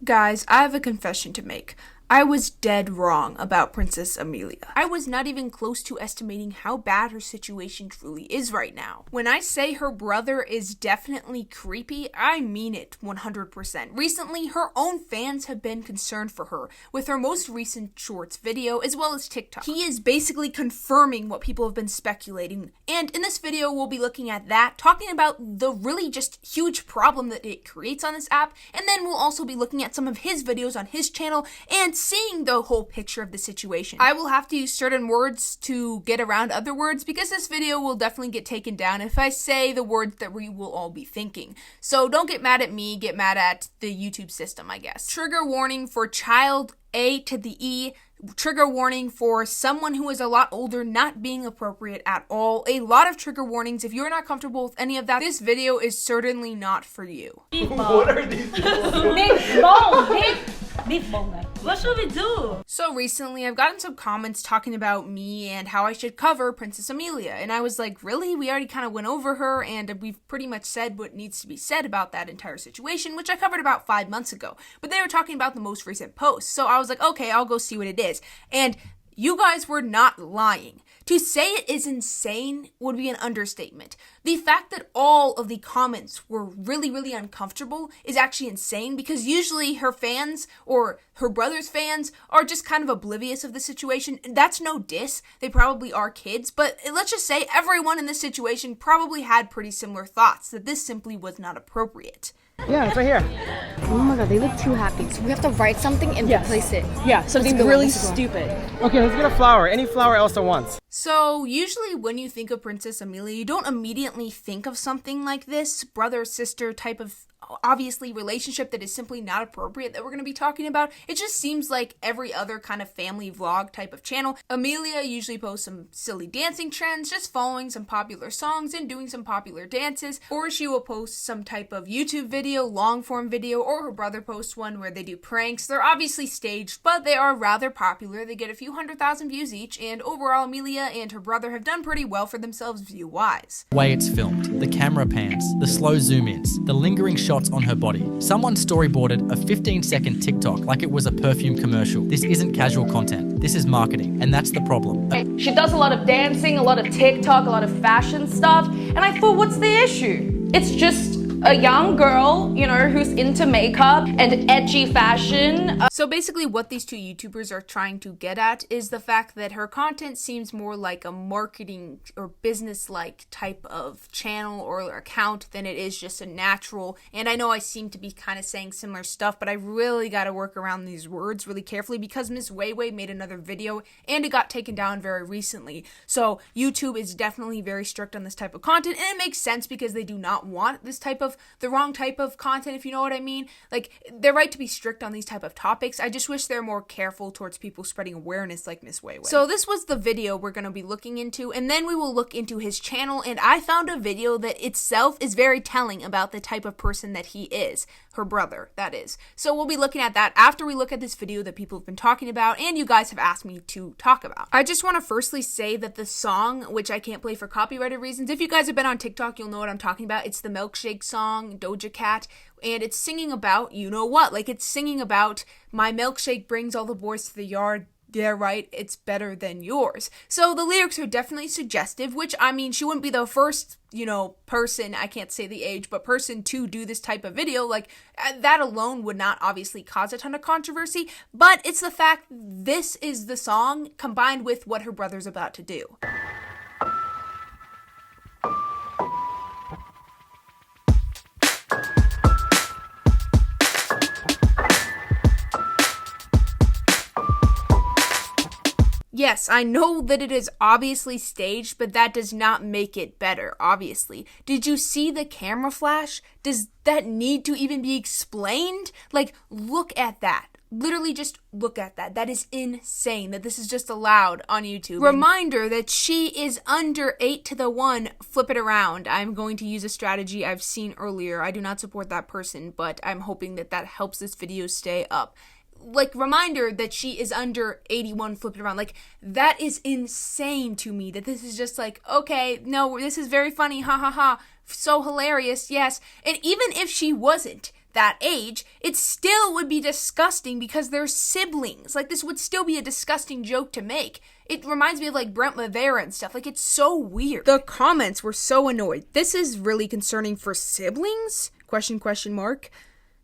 Guys, I have a confession to make. I was dead wrong about Princess Amelia. I was not even close to estimating how bad her situation truly is right now. When I say her brother is definitely creepy, I mean it 100%. Recently, her own fans have been concerned for her with her most recent shorts video as well as TikTok. He is basically confirming what people have been speculating, and in this video we'll be looking at that, talking about the really just huge problem that it creates on this app, and then we'll also be looking at some of his videos on his channel and seeing the whole picture of the situation. I will have to use certain words to get around other words because this video will definitely get taken down if I say the words that we will all be thinking. So don't get mad at me, get mad at the YouTube system, I guess. Trigger warning for child A to the E. Trigger warning for someone who is a lot older not being appropriate at all. A lot of trigger warnings. If you're not comfortable with any of that, this video is certainly not for you. What are these people doing? What should we do? So recently I've gotten some comments talking about me and how I should cover Princess Amelia, and I was like, really? We already kind of went over her and we've pretty much said what needs to be said about that entire situation, which I covered about 5 months ago. But they were talking about the most recent post, so I was like, okay, I'll go see what it is. And you guys were not lying. To say it is insane would be an understatement. The fact that all of the comments were really, really uncomfortable is actually insane because usually her fans or her brother's fans are just kind of oblivious of the situation. That's no diss. They probably are kids, but let's just say everyone in this situation probably had pretty similar thoughts that this simply was not appropriate. Yeah, it's right here. Oh my god, they look too happy. So we have to write something and replace it. Yeah, something really stupid. Okay, let's get a flower. Any flower Elsa wants. So, usually when you think of Princess Amelia, you don't immediately think of something like this, brother-sister type of, obviously, relationship that is simply not appropriate that we're going to be talking about. It just seems like every other kind of family vlog type of channel. Amelia usually posts some silly dancing trends, just following some popular songs and doing some popular dances, or she will post some type of YouTube video, long-form video, or her brother posts one where they do pranks. They're obviously staged, but they are rather popular. They get a few 100,000 views each, and overall Amelia and her brother have done pretty well for themselves view-wise. The way it's filmed, the camera pans, the slow zoom-ins, the lingering shots on her body. Someone storyboarded a 15-second TikTok like it was a perfume commercial. This isn't casual content. This is marketing, and that's the problem. She does a lot of dancing, a lot of TikTok, a lot of fashion stuff, and I thought, what's the issue? It's just a young girl, you know, who's into makeup and edgy fashion. So basically what these two YouTubers are trying to get at is the fact that her content seems more like a marketing or business-like type of channel or account than it is just a natural. And I know I seem to be kind of saying similar stuff, but I really got to work around these words really carefully because Miss Weiwei made another video and it got taken down very recently. So YouTube is definitely very strict on this type of content, and it makes sense because they do not want this type of the wrong type of content, if you know what I mean. Like, they're right to be strict on these type of topics. I just wish they're more careful towards people spreading awareness like Miss Weiwei. So this was the video we're going to be looking into, and then we will look into his channel, and I found a video that itself is very telling about the type of person that he is. Her brother, that is. So we'll be looking at that after we look at this video that people have been talking about and you guys have asked me to talk about. I just want to firstly say that the song, which I can't play for copyrighted reasons, if you guys have been on TikTok, you'll know what I'm talking about. It's the Milkshake song, Doja Cat, and it's singing about, you know what, like it's singing about my milkshake brings all the boys to the yard. Yeah, right, it's better than yours. So the lyrics are definitely suggestive, which, I mean, she wouldn't be the first, you know, person, I can't say the age, but person to do this type of video. Like, that alone would not obviously cause a ton of controversy, but it's the fact this is the song combined with what her brother's about to do. Yes, I know that it is obviously staged, but that does not make it better, obviously. Did you see the camera flash? Does that need to even be explained? Like, look at that. Literally just look at that. That is insane that this is just allowed on YouTube. Reminder that she is under 8 to the 1. Flip it around. I'm going to use a strategy I've seen earlier. I do not support that person, but I'm hoping that that helps this video stay up. Like, reminder that she is under 81 flipping around. Like, that is insane to me that this is just like, okay, no, this is very funny, ha ha ha, so hilarious, yes. And even if she wasn't, that age, it still would be disgusting because they're siblings. Like, this would still be a disgusting joke to make. It reminds me of like Brent Rivera and stuff. Like, it's so weird. The comments were so annoyed. This is really concerning for siblings? Question mark.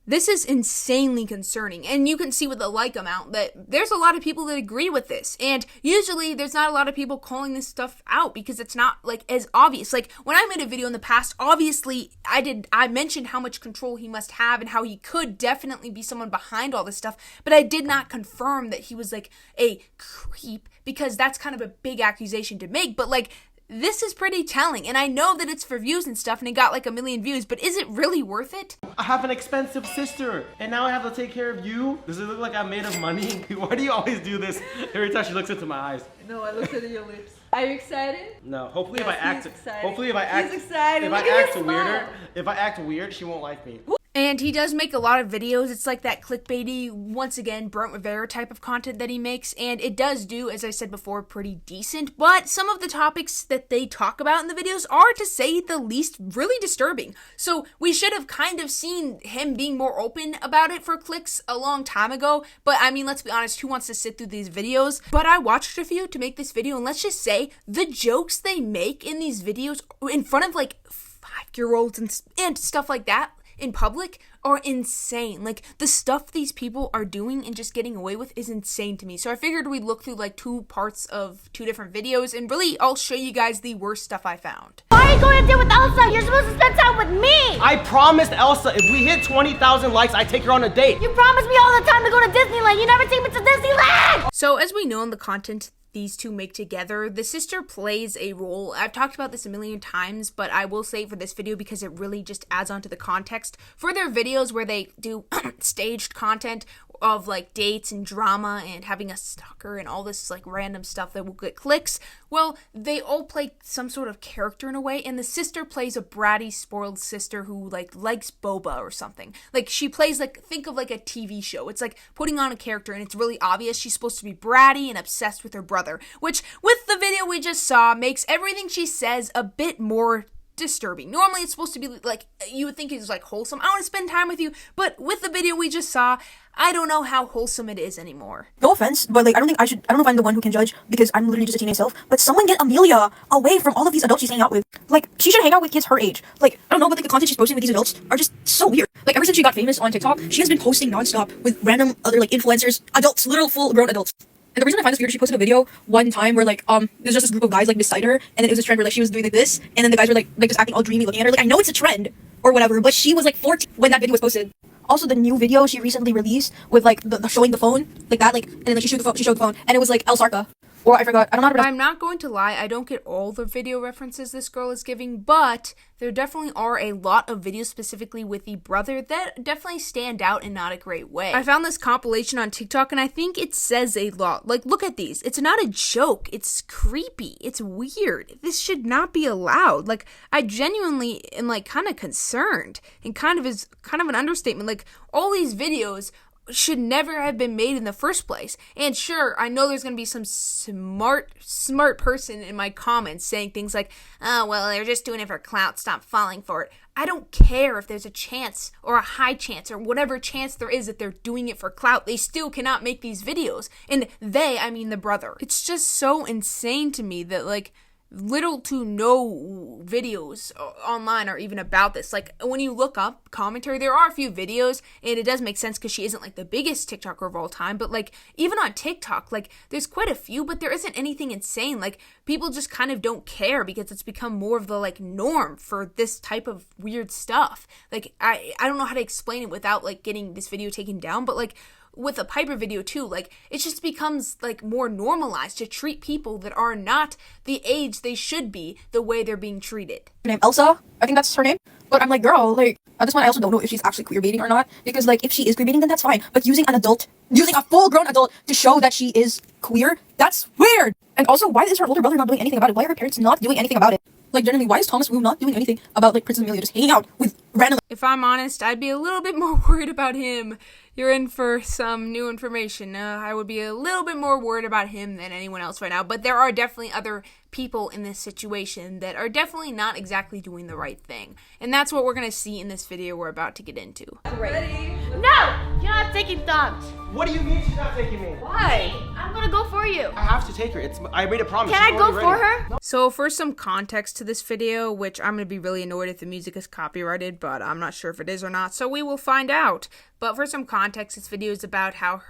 This is insanely concerning, and you can see with the like amount that there's a lot of people that agree with this, and usually there's not a lot of people calling this stuff out because it's not like as obvious. Like, when I made a video in the past, obviously I mentioned how much control he must have and how he could definitely be someone behind all this stuff, but I did not confirm that he was like a creep, because that's kind of a big accusation to make. But like, this is pretty telling, and I know that it's for views and stuff, and it got like 1 million views, but is it really worth it? I have an expensive sister, and now I have to take care of you? Does it look like I'm made of money? Why do you always do this every time she looks into my eyes? No, I looked at your lips. Are you excited? No. Hopefully, Yes, if I act, he's excited. hopefully if I act, He's excited. if Look I at act his weirder, smile. if I act weird, she won't like me. And he does make a lot of videos. It's like that clickbaity, once again, Brent Rivera type of content that he makes. And it does do, as I said before, pretty decent. But some of the topics that they talk about in the videos are, to say the least, really disturbing. So we should have kind of seen him being more open about it for clicks a long time ago. But I mean, let's be honest, who wants to sit through these videos? But I watched a few to make this video, and let's just say the jokes they make in these videos in front of like 5-year-olds and stuff like that in public are insane. Like, the stuff these people are doing and just getting away with is insane to me. So I figured we'd look through like 2 parts of 2 different videos, and really I'll show you guys the worst stuff I found. Why are you going to deal with Elsa? You're supposed to spend time with me. I promised Elsa if we hit 20,000 likes, I take her on a date. You promised me all the time to go to Disneyland. You never take me to Disneyland. So as we know in the content these two make together, the sister plays a role. I've talked about this a million times, but I will say for this video because it really just adds on to the context. For their videos where they do staged content of like dates and drama and having a stalker and all this like random stuff that will get clicks, well, they all play some sort of character in a way, and the sister plays a bratty, spoiled sister who like likes boba or something. Like, she plays like, think of like a TV show. It's like putting on a character, and it's really obvious she's supposed to be bratty and obsessed with her brother, which with the video we just saw makes everything she says a bit more disturbing. Normally it's supposed to be like, you would think it's like wholesome, I want to spend time with you, but with the video we just saw, I don't know how wholesome it is anymore. No offense, but like I don't know if I'm the one who can judge because I'm literally just a teenage self, but someone get Amelia away from all of these adults she's hanging out with. Like, she should hang out with kids her age. Like, I don't know, but like the content she's posting with these adults are just so weird. Like, ever since she got famous on TikTok, she has been posting nonstop with random other like influencers, adults, literal full grown adults. And the reason I find this weird, she posted a video one time where like there's just this group of guys like beside her, and then it was this trend where like she was doing like this, and then the guys were like just acting all dreamy looking at her. Like, I know it's a trend or whatever, but she was like 14 when that video was posted. Also, the new video she recently released with like the showing the phone like that, like, and then like she showed the phone, and it was like El Sarka. Or I forgot. I don't know how to pronounce. I'm not going to lie, I don't get all the video references this girl is giving, but there definitely are a lot of videos specifically with the brother that definitely stand out in not a great way. I found this compilation on TikTok, and I think it says a lot. Like, look at these. It's not a joke. It's creepy. It's weird. This should not be allowed. Like, I genuinely am like kind of concerned, and kind of an understatement. Like, all these videos should never have been made in the first place. And sure, I know there's going to be some smart person in my comments saying things like, oh, well, they're just doing it for clout, stop falling for it. I don't care if there's a chance or a high chance or whatever chance there is that they're doing it for clout. They still cannot make these videos. And I mean the brother. It's just so insane to me that like little to no videos online are even about this. Like, when you look up commentary, there are a few videos, and it does make sense because she isn't like the biggest TikToker of all time, but like even on TikTok, like there's quite a few, but there isn't anything insane. Like, people just kind of don't care because it's become more of the like norm for this type of weird stuff. Like, I don't know how to explain it without like getting this video taken down, but like with a Piper video too, like it just becomes like more normalized to treat people that are not the age they should be the way they're being treated. Her name Elsa, I think that's her name. But I'm like, girl, like at this point I also don't know if she's actually queer baiting or not, because like if she is queer baiting, then that's fine. But using a full grown adult to show that she is queer, that's weird. And also, why is her older brother not doing anything about it? Why are her parents not doing anything about it? Like, generally, why is Thomas Wu not doing anything about, like, Princess Amelia just hanging out with random... If I'm honest, I'd be a little bit more worried about him. You're in for some new information. I would be a little bit more worried about him than anyone else right now. But there are definitely other people in this situation that are definitely not exactly doing the right thing. And that's what we're going to see in this video we're about to get into. Ready? No! You're not taking thumbs. What do you mean she's not taking me? Why? I'm gonna go for you. I have to take her. I made a promise. Can She's I go already for ready. her? So for some context to this video, which I'm going to be really annoyed if the music is copyrighted, but I'm not sure if it is or not, so we will find out. But for some context, this video is about how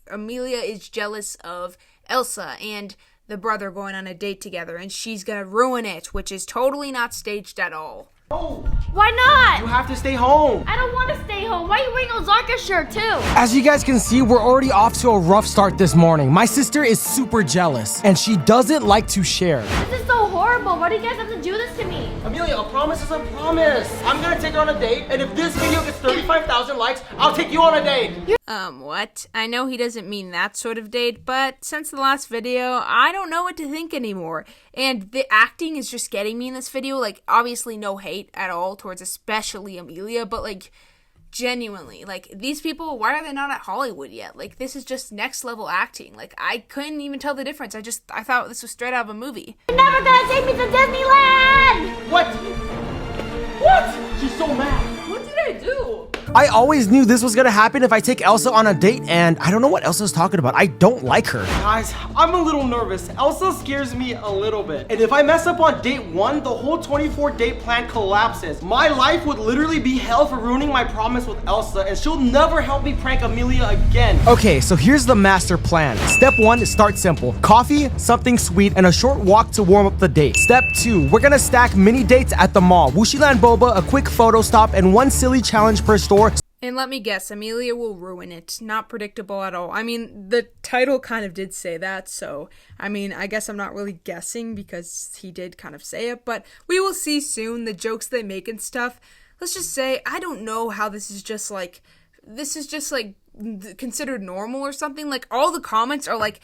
Amelia is jealous of Elsa and the brother going on a date together, and she's going to ruin it, which is totally not staged at all. No, Why not? you have to stay home. I don't want to stay home. Why are you wearing Ozarka's shirt too? As you guys can see, we're already off to a rough start this morning. My sister is super jealous, and she doesn't like to share. This is so horrible. Why do you guys have to do this to me? Amelia, a promise is a promise. I'm gonna take her on a date, and if this video gets 35,000 likes, I'll take you on a date. What? I know he doesn't mean that sort of date, but since the last video, I don't know what to think anymore. And the acting is just getting me in this video. Like, obviously no hate at all towards especially Amelia, but like, genuinely, like, these people, why are they not at Hollywood yet? Like, this is just next level acting. Like, I couldn't even tell the difference. I thought this was straight out of a movie. You're never gonna take me to Disneyland! What? What? She's so mad. What did I do? I always knew this was gonna happen if I take Elsa on a date, and I don't know what Elsa's talking about. I don't like her. Guys, I'm a little nervous. Elsa scares me a little bit. And if I mess up on date 1, the whole 24-date plan collapses. My life would literally be hell for ruining my promise with Elsa, and she'll never help me prank Amelia again. Okay, so here's the master plan. Step 1, start simple. Coffee, something sweet, and a short walk to warm up the date. Step 2, we're gonna stack mini dates at the mall. Wushiland Boba, a quick photo stop, and one silly challenge per store. And let me guess, Amelia will ruin it. Not predictable at all. I mean, the title kind of did say that, so, I mean, I guess I'm not really guessing because he did kind of say it, but we will see soon the jokes they make and stuff. Let's just say, I don't know how this is just like considered normal or something. Like, all the comments are like,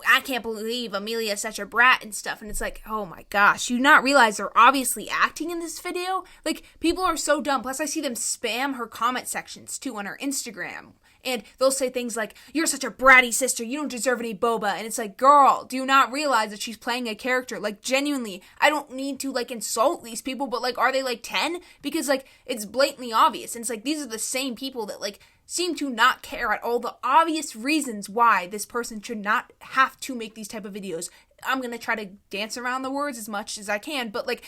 I can't believe Amelia is such a brat and stuff. And it's like, oh my gosh, you not realize they're obviously acting in this video? Like, people are so dumb. Plus, I see them spam her comment sections too on her Instagram. And they'll say things like, you're such a bratty sister, you don't deserve any boba. And it's like, girl, do you not realize that she's playing a character? Like, genuinely, I don't need to, like, insult these people, but, like, are they, like, 10? Because, like, it's blatantly obvious. And it's like, these are the same people that, like, seem to not care at all the obvious reasons why this person should not have to make these type of videos. I'm gonna try to dance around the words as much as I can, but like,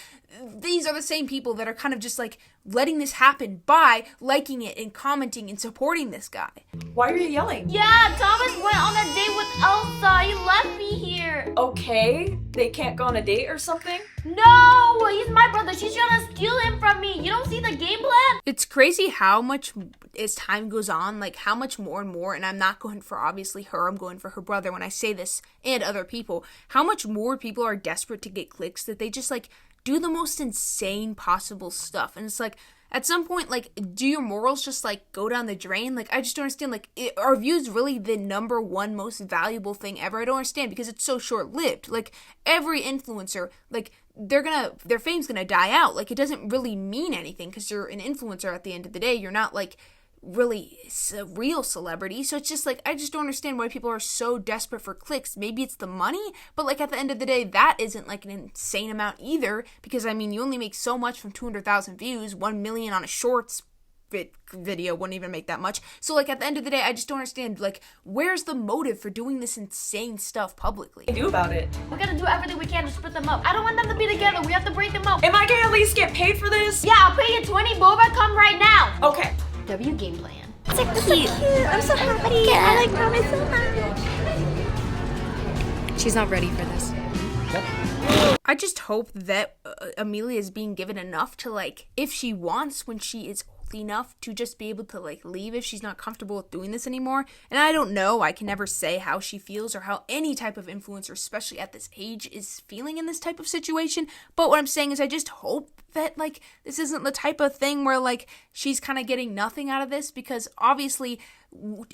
these are the same people that are kind of just like letting this happen by liking it and commenting and supporting this guy. Why are you yelling? Yeah, Thomas went on a date with Elsa. He left me here. Okay, they can't go on a date or something? No, he's my brother. She's trying to steal him from me. You don't see the game plan? It's crazy how much, as time goes on, like how much more and more, and I'm not going for obviously her, I'm going for her brother when I say this, and other people, how much more people are desperate to get clicks that they just like do the most insane possible stuff. And it's like, at some point, like, do your morals just like go down the drain? Like, I just don't understand. Like, are views really the number one most valuable thing ever? I don't understand because it's so short-lived. Like, every influencer, like, their fame's gonna die out. Like, it doesn't really mean anything because you're an influencer at the end of the day. You're not like really a real celebrity. So it's just like, I just don't understand why people are so desperate for clicks. Maybe it's the money, but like at the end of the day, that isn't like an insane amount either, because I mean, you only make so much from 200,000 views. 1 million on a shorts video wouldn't even make that much. So like at the end of the day, I just don't understand, like, where's the motive for doing this insane stuff publicly? Do about it. We gotta do everything we can to split them up. I don't want them to be together. We have to break them up. Am I gonna at least get paid for this? Yeah, I'll pay you 20 boba. Come right now. Okay. W game plan. It's so cute. I'm so happy. I like Thomas so much. She's not ready for this. I just hope that Amelia is being given enough to, like, if she wants, when she is old enough to just be able to, like, leave if she's not comfortable with doing this anymore. And I don't know, I can never say how she feels or how any type of influencer, especially at this age, is feeling in this type of situation. But what I'm saying is I just hope that, like, this isn't the type of thing where, like, she's kind of getting nothing out of this, because obviously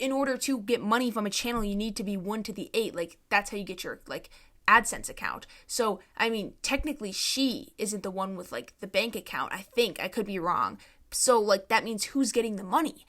in order to get money from a channel, you need to be 1 to the 8. Like, that's how you get your, like, AdSense account. So, I mean, technically she isn't the one with like the bank account. I think, I could be wrong. So like that means who's getting the money?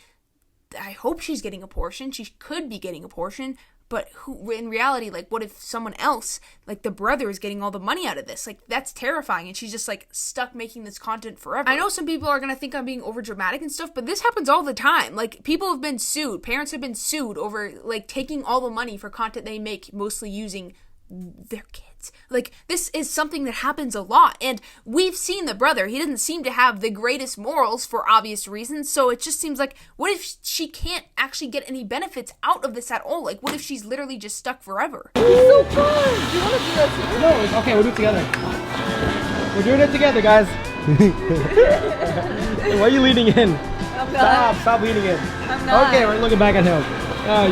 I hope she's getting a portion. She could be getting a portion. But who, in reality, like, what if someone else, like the brother, is getting all the money out of this? Like, that's terrifying, and she's just, like, stuck making this content forever. I know some people are gonna think I'm being overdramatic and stuff, but this happens all the time. Like, people have been sued. Parents have been sued over, like, taking all the money for content they make, mostly using their kids. Like, this is something that happens a lot, and we've seen the brother. He doesn't seem to have the greatest morals for obvious reasons, so it just seems like, what if she can't actually get any benefits out of this at all? Like, what if she's literally just stuck forever? It's so fun! Do you want to do that? No, it's okay, we'll do it together. We're doing it together, guys. Why are you leaning in? I'm not. Stop leaning in. I'm not. Okay, we're looking back at him.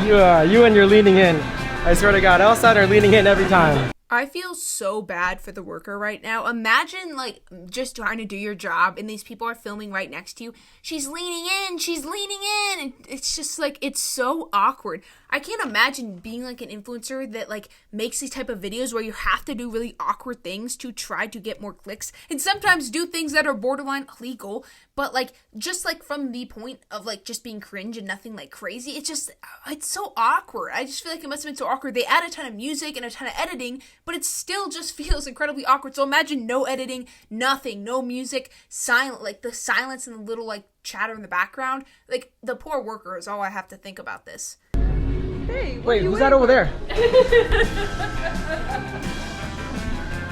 You and you're leaning in. I swear to God, Elsa are leaning in every time. I feel so bad for the worker right now. Imagine, like, just trying to do your job and these people are filming right next to you. She's leaning in, and it's just, like, it's so awkward. I can't imagine being, like, an influencer that, like, makes these type of videos where you have to do really awkward things to try to get more clicks, and sometimes do things that are borderline illegal, but, like, just, like, from the point of, like, just being cringe and nothing, like, crazy, it's so awkward. I just feel like it must have been so awkward. They add a ton of music and a ton of editing, but it still just feels incredibly awkward. So imagine no editing, nothing, no music, silent, like, the silence and the little, like, chatter in the background. Like, the poor worker is all I have to think about this. Hey, wait, who's that over there?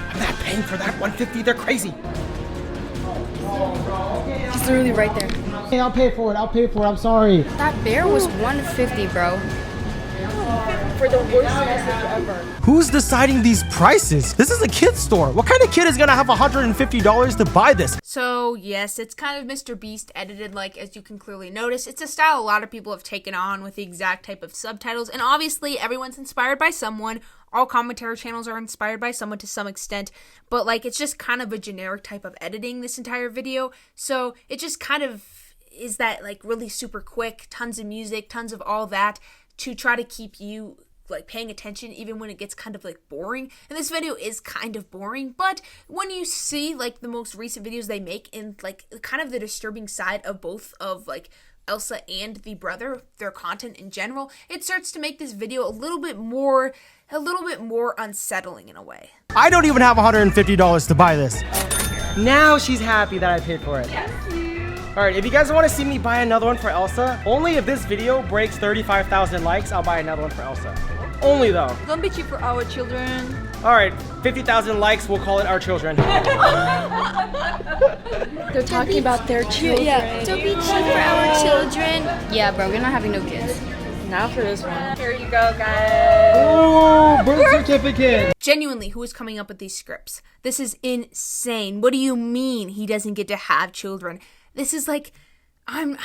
I'm not paying for that 150. They're crazy. He's literally right there. Hey, I'll pay for it. I'm sorry. That bear was 150, bro. for the worst message ever. Who's deciding these prices? This is a kid's store. What kind of kid is gonna have $150 to buy this? So yes, it's kind of Mr. Beast edited, like, as you can clearly notice. It's a style a lot of people have taken on with the exact type of subtitles, and obviously everyone's inspired by someone. All commentary channels are inspired by someone to some extent, but like it's just kind of a generic type of editing, this entire video. So it just kind of is that like really super quick, tons of music, tons of all that to try to keep you like paying attention even when it gets kind of like boring. And this video is kind of boring, but when you see like the most recent videos they make in like kind of the disturbing side of both of like Elsa and the brother, their content in general, it starts to make this video a little bit more unsettling in a way. I don't even have $150 to buy this. Now she's happy that I paid for it. Alright, if you guys want to see me buy another one for Elsa, only if this video breaks 35,000 likes, I'll buy another one for Elsa. Only though. Don't be cheap for our children. Alright, 50,000 likes, we'll call it our children. They're talking about their children. Yeah, don't be cheap for our children. Yeah, bro, we're not having no kids. Now for this one. Here you go, guys. Oh, birth certificate. Genuinely, who is coming up with these scripts? This is insane. What do you mean he doesn't get to have children? This is like, I'm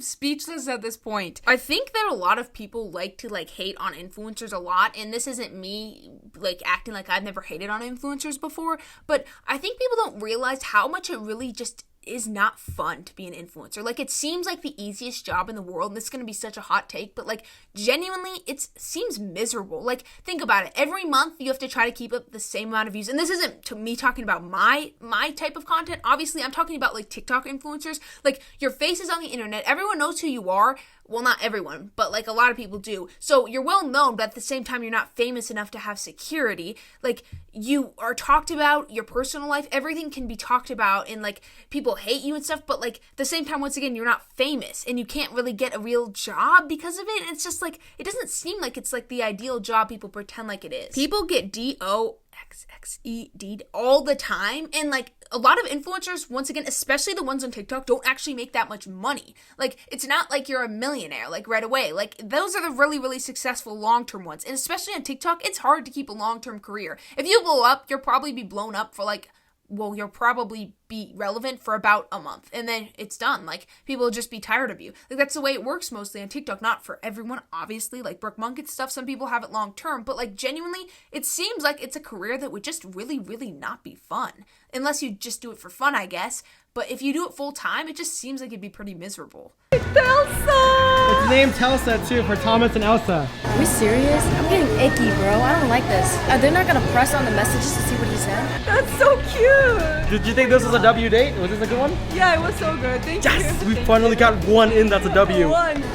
speechless at this point. I think that a lot of people like to like hate on influencers a lot, and this isn't me like acting like I've never hated on influencers before, but I think people don't realize how much it really just is not fun to be an influencer. Like, it seems like the easiest job in the world, and this is going to be such a hot take, but like genuinely it seems miserable. Like, think about it. Every month you have to try to keep up the same amount of views, and this isn't to me talking about my type of content. Obviously I'm talking about like TikTok influencers. Like, your face is on the internet, everyone knows who you are. Well, not everyone, but like a lot of people do. So you're well known, but at the same time, you're not famous enough to have security. Like, you are talked about, your personal life, everything can be talked about, and like people hate you and stuff, but like at the same time, once again, you're not famous and you can't really get a real job because of it. And it's just like, it doesn't seem like it's like the ideal job people pretend like it is. People get DOXXED'd all the time, and like a lot of influencers, once again, especially the ones on TikTok, don't actually make that much money. Like, it's not like you're a millionaire, like, right away. Like, those are the really, really successful long-term ones. And especially on TikTok, it's hard to keep a long-term career. If you blow up, you'll probably be blown up for, like, well, you'll probably be relevant for about a month, and then it's done. Like, people will just be tired of you. Like, that's the way it works mostly on TikTok. Not for everyone, obviously. Like, Brooke Monk and stuff, some people have it long-term, but, like, genuinely, it seems like it's a career that would just really, really not be fun. Unless you just do it for fun, I guess. But if you do it full-time, it just seems like it'd be pretty miserable. Elsa! It's named Telsa too for Thomas and Elsa. Are we serious? I'm getting icky, bro. I don't like this. They're not gonna press on the messages to see what he said. That's so cute. Did you think this was a W date? Was this a good one? Yeah, it was so good. Thank you. Yes! We finally got one in that's a W. One. Bro,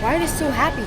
why are they so happy?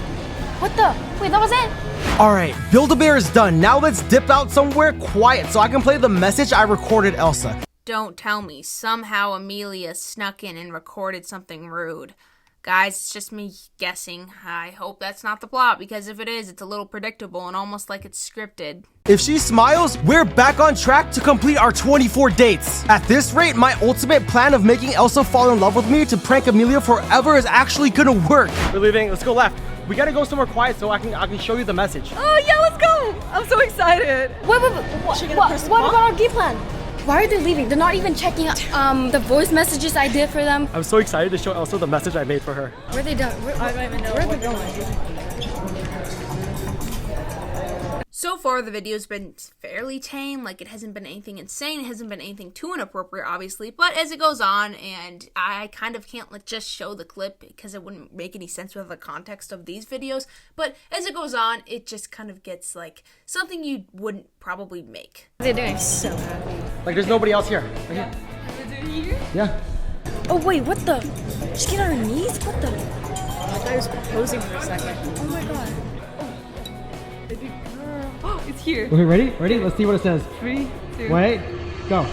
What the? Wait, that was it? Alright, Build-A-Bear is done. Now let's dip out somewhere quiet so I can play the message I recorded Elsa. Don't tell me somehow Amelia snuck in and recorded something rude. Guys, it's just me guessing. I hope that's not the plot, because if it is, it's a little predictable and almost like it's scripted. If she smiles, we're back on track to complete our 24 dates. At this rate, my ultimate plan of making Elsa fall in love with me to prank Amelia forever is actually gonna work. We're leaving. Let's go left. We gotta go somewhere quiet so I can show you the message. Oh yeah, let's go. I'm so excited. Wait. What about our game plan? Why are they leaving? They're not even checking the voice messages I did for them. I'm so excited to show Elsa the message I made for her. Where are they done? I don't even know where are where they going? So far, the video's been fairly tame. Like, it hasn't been anything insane. It hasn't been anything too inappropriate, obviously. But as it goes on, and I kind of can't just show the clip because it wouldn't make any sense with the context of these videos. But as it goes on, it just kind of gets like something you wouldn't probably make. They're doing so happy. Like there's nobody else here. Right here. Yeah. Oh wait, what the? Just get on her knees? What the? I thought he was proposing for a second. Oh my god. Baby girl. Oh, it's here. Okay, ready? Ready? Let's see what it says. 3, 2. Wait. Go.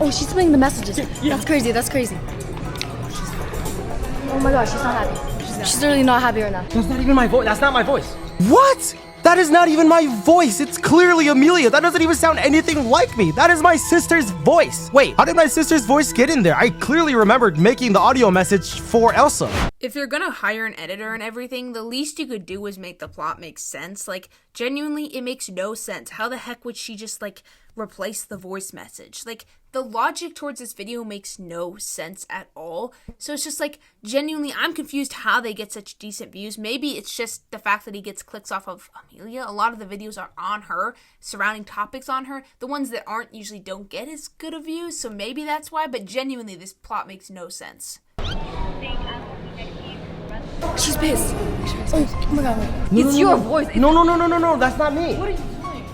Oh, she's playing the messages. Yeah. That's crazy. That's crazy. Oh my gosh, she's not happy. She's literally not happy right now. That's not even my voice. That's not my voice. What? That is not even my voice. It's clearly Amelia. That doesn't even sound anything like me. That is my sister's voice. Wait, how did my sister's voice get in there? I clearly remembered making the audio message for Elsa. If you're gonna hire an editor and everything, the least you could do is make the plot make sense. Like, genuinely, it makes no sense. How the heck would she just, like, replace the voice message? Like, the logic towards this video makes no sense at all. So it's just like, genuinely, I'm confused how they get such decent views. Maybe it's just the fact that he gets clicks off of Amelia. A lot of the videos are on her, surrounding topics on her. The ones that aren't usually don't get as good of views, so maybe that's why. But genuinely, this plot makes no sense. She's pissed. Oh my god. It's your voice. No, that's not me. What are you doing?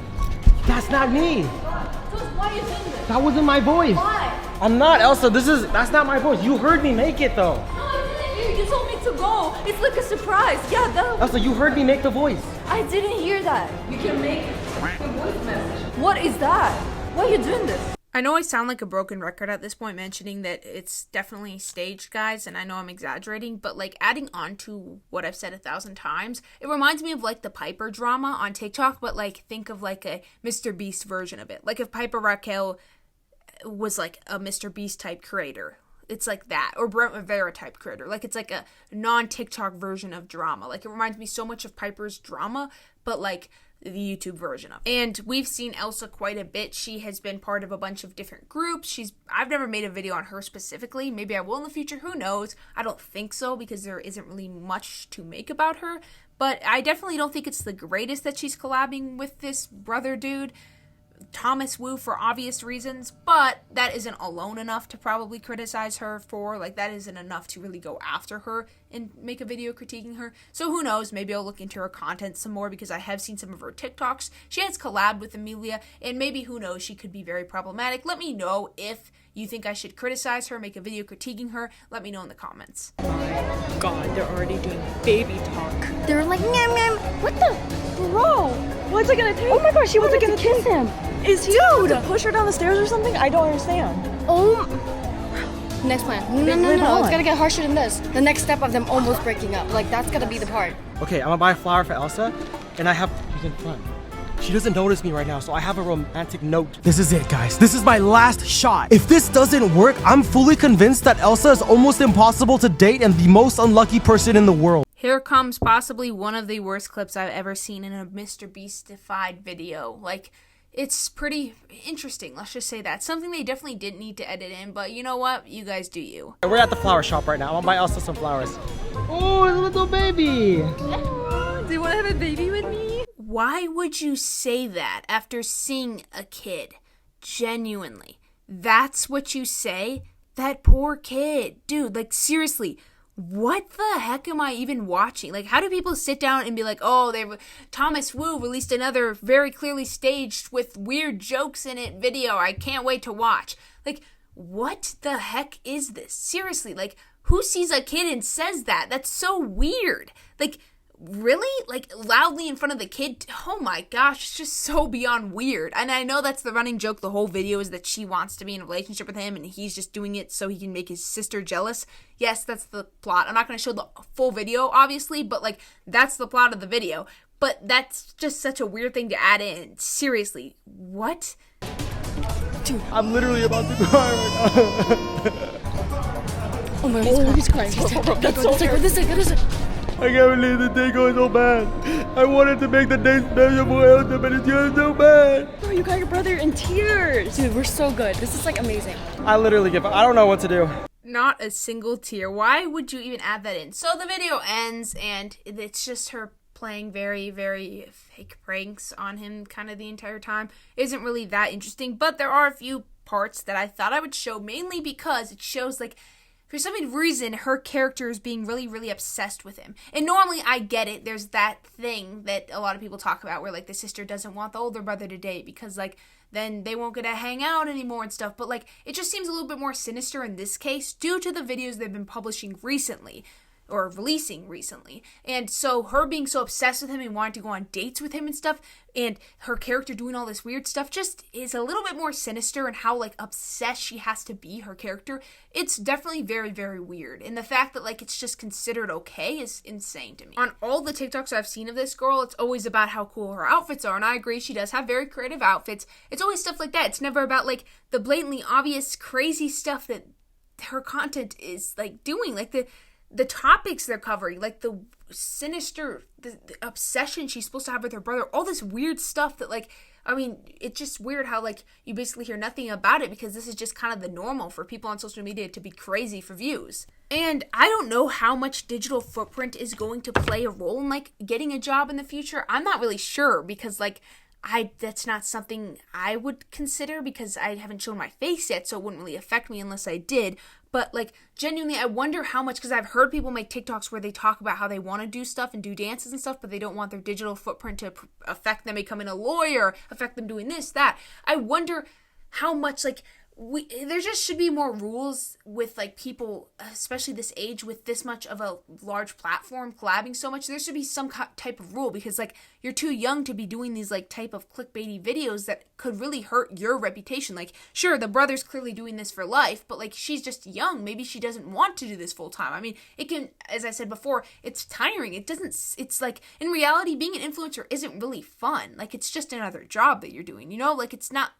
That's not me. Why are you doing this? That wasn't my voice. Why? I'm not, Elsa. That's not my voice. You heard me make it though. No, I didn't hear you. You told me to go. It's like a surprise. Yeah, that. Elsa, you heard me make the voice. I didn't hear that. You can make a voice message. What is that? Why are you doing this? I know I sound like a broken record at this point mentioning that it's definitely staged, guys, and I know I'm exaggerating, but like adding on to what I've said 1,000 times, it reminds me of like the Piper drama on TikTok, but like think of like a Mr. Beast version of it. Like if Piper Raquel was like a Mr. Beast type creator. It's like that, or Brent Rivera type creator. Like it's like a non-TikTok version of drama. Like it reminds me so much of Piper's drama, but like the YouTube version of it. And we've seen Elsa quite a bit. She has been part of a bunch of different groups. I've never made a video on her specifically. Maybe I will in the future. Who knows? I don't think so because there isn't really much to make about her. But I definitely don't think it's the greatest that she's collabing with this brother dude, Thomas Wu, for obvious reasons, but that isn't alone enough to probably criticize her for. Like, that isn't enough to really go after her and make a video critiquing her. So who knows, maybe I'll look into her content some more because I have seen some of her TikToks. She has collabed with Amelia, and maybe, who knows, she could be very problematic. Let me know if you think I should criticize her, make a video critiquing her. Let me know in the comments. God, they're already doing baby talk. They're like, nyam nyam. What the? Bro. What's it gonna take? Oh my gosh, she wanted to kiss him. Is he going to push her down the stairs or something? I don't understand. Oh. Next plan. No. It's gonna get harsher than this. The next step of them almost breaking up. Like, that's gonna be the part. Okay, I'm gonna buy a flower for Elsa, and I have she's in front. She doesn't notice me right now, so I have a romantic note. This is it, guys. This is my last shot. If this doesn't work, I'm fully convinced that Elsa is almost impossible to date and the most unlucky person in the world. Here comes possibly one of the worst clips I've ever seen in a Mr. Beast-ified video. Like, it's pretty interesting, let's just say that. Something they definitely didn't need to edit in, but you know what? You guys do you. We're at the flower shop right now. I'm gonna buy Elsa some flowers. Oh, it's a little baby. Do you want to have a baby with me? Why would you say that after seeing a kid? genuinely, that's what you say? That poor kid. Dude, like, seriously, what the heck am I even watching? Like, how do people sit down and be like, oh, Thomas Wu released another very clearly staged with weird jokes in it video I can't wait to watch. Like, what the heck is this? Seriously, like, who sees a kid and says that? That's so weird. Like, really? Like, loudly in front of the kid? Oh my gosh, it's just so beyond weird. And I know that's the running joke the whole video is that she wants to be in a relationship with him and he's just doing it so he can make his sister jealous. Yes, that's the plot. I'm not going to show the full video, obviously, but, like, that's the plot of the video. But that's just such a weird thing to add in. Seriously, what? Dude, I'm literally about to cry right now. Oh my God, he's crying. That's so weird. What is it? I can't believe the day goes so bad. I wanted to make the day special for Elsa, but it's going so bad. Bro, you got your brother in tears. Dude, we're so good. This is like amazing. I literally give up. I don't know what to do. Not a single tear. Why would you even add that in? So the video ends and it's just her playing very, very fake pranks on him kind of the entire time. It isn't really that interesting, but there are a few parts that I thought I would show, mainly because it shows, like, for some reason, her character is being really, really obsessed with him. And normally, I get it. There's that thing that a lot of people talk about where, like, the sister doesn't want the older brother to date because, like, then they won't get to hang out anymore and stuff. But, like, it just seems a little bit more sinister in this case due to the videos they've been publishing recently. Or releasing recently. And so her being so obsessed with him and wanting to go on dates with him and stuff, and her character doing all this weird stuff just is a little bit more sinister and how, like, obsessed she has to be, her character. It's definitely very, very weird. And the fact that, like, it's just considered okay is insane to me. On all the TikToks I've seen of this girl, it's always about how cool her outfits are. And I agree, she does have very creative outfits. It's always stuff like that. It's never about, like, the blatantly obvious, crazy stuff that her content is, like, doing. Like, the topics they're covering, like the sinister, the obsession she's supposed to have with her brother, all this weird stuff that, like, I mean, it's just weird how, like, you basically hear nothing about it because this is just kind of the normal for people on social media to be crazy for views. And I don't know how much digital footprint is going to play a role in, like, getting a job in the future. I'm not really sure because, like, that's not something I would consider because I haven't shown my face yet, so it wouldn't really affect me unless I did. But, like, genuinely, I wonder how much, because I've heard people make TikToks where they talk about how they want to do stuff and do dances and stuff, but they don't want their digital footprint to affect them becoming a lawyer, affect them doing this, that. I wonder how much, like, there just should be more rules with, like, people, especially this age, with this much of a large platform collabing so much. There should be some type of rule because, like, you're too young to be doing these, like, type of clickbaity videos that could really hurt your reputation. Like, sure, the brother's clearly doing this for life, but, like, she's just young. Maybe she doesn't want to do this full time. I mean, it can, as I said before, it's tiring. It's like, in reality, being an influencer isn't really fun. Like, it's just another job that you're doing, you know? Like, it's not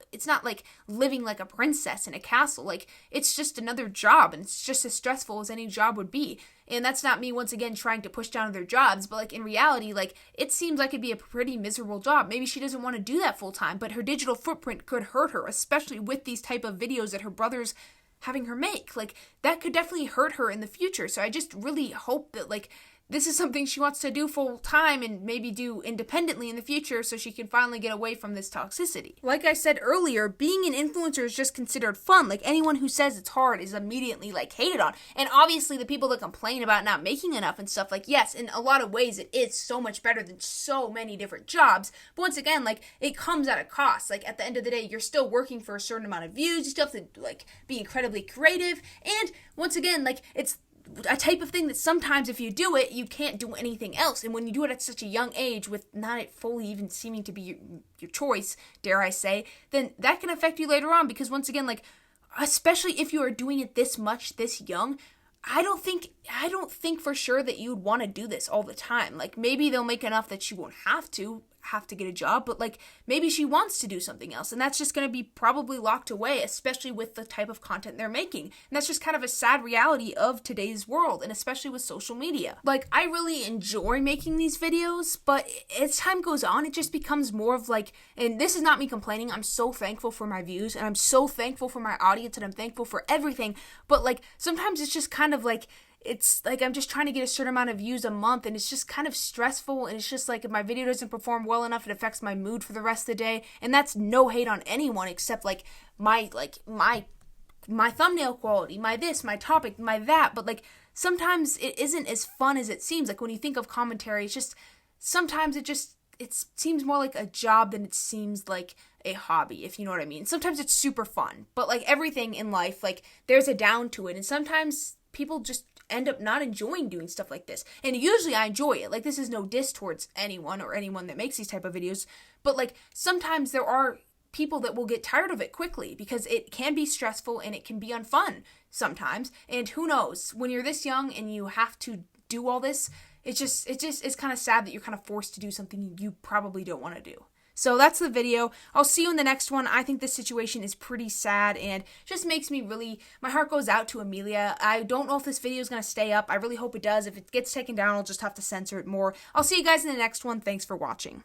like living like a princess in a castle. Like, it's just another job, and it's just as stressful as any job would be. And that's not me, once again, trying to push down their jobs, but, like, in reality, like, it seems like it'd be a pretty miserable job. Maybe she doesn't want to do that full time, but her digital footprint could hurt her, especially with these type of videos that her brother's having her make. Like, that could definitely hurt her in the future. So I just really hope that, like, this is something she wants to do full time and maybe do independently in the future so she can finally get away from this toxicity. Like I said earlier, being an influencer is just considered fun. Like, anyone who says it's hard is immediately, like, hated on. And obviously the people that complain about not making enough and stuff, like, yes, in a lot of ways it is so much better than so many different jobs. But once again, like, it comes at a cost. Like, at the end of the day, you're still working for a certain amount of views. You still have to, like, be incredibly creative. And once again, like, it's a type of thing that sometimes if you do it, you can't do anything else. And when you do it at such a young age with not it fully even seeming to be your choice, dare I say, then that can affect you later on because once again, like, especially if you are doing it this much, this young, I don't think for sure that you would want to do this all the time. Like, maybe they'll make enough that she won't have to get a job, but, like, maybe she wants to do something else, and that's just going to be probably locked away, especially with the type of content they're making. And that's just kind of a sad reality of today's world, and especially with social media. Like, I really enjoy making these videos, but as time goes on, it just becomes more of, like, and this is not me complaining, I'm so thankful for my views, and I'm so thankful for my audience, and I'm thankful for everything, but, like, sometimes it's just kind of like, it's like I'm just trying to get a certain amount of views a month, and it's just kind of stressful, and it's just like if my video doesn't perform well enough, it affects my mood for the rest of the day. And that's no hate on anyone except like my thumbnail quality, my this, my topic, my that. But like sometimes it isn't as fun as it seems. Like when you think of commentary, it's just sometimes it seems more like a job than it seems like a hobby, if you know what I mean. Sometimes it's super fun, but like everything in life, like there's a down to it, and sometimes people just end up not enjoying doing stuff like this. And usually I enjoy it. Like this is no diss towards anyone or anyone that makes these type of videos, but like sometimes there are people that will get tired of it quickly because it can be stressful and it can be unfun sometimes. And who knows, when you're this young and you have to do all this, it's kind of sad that you're kind of forced to do something you probably don't want to do. So that's the video. I'll see you in the next one. I think this situation is pretty sad and just makes me really, my heart goes out to Amelia. I don't know if this video is going to stay up. I really hope it does. If it gets taken down, I'll just have to censor it more. I'll see you guys in the next one. Thanks for watching.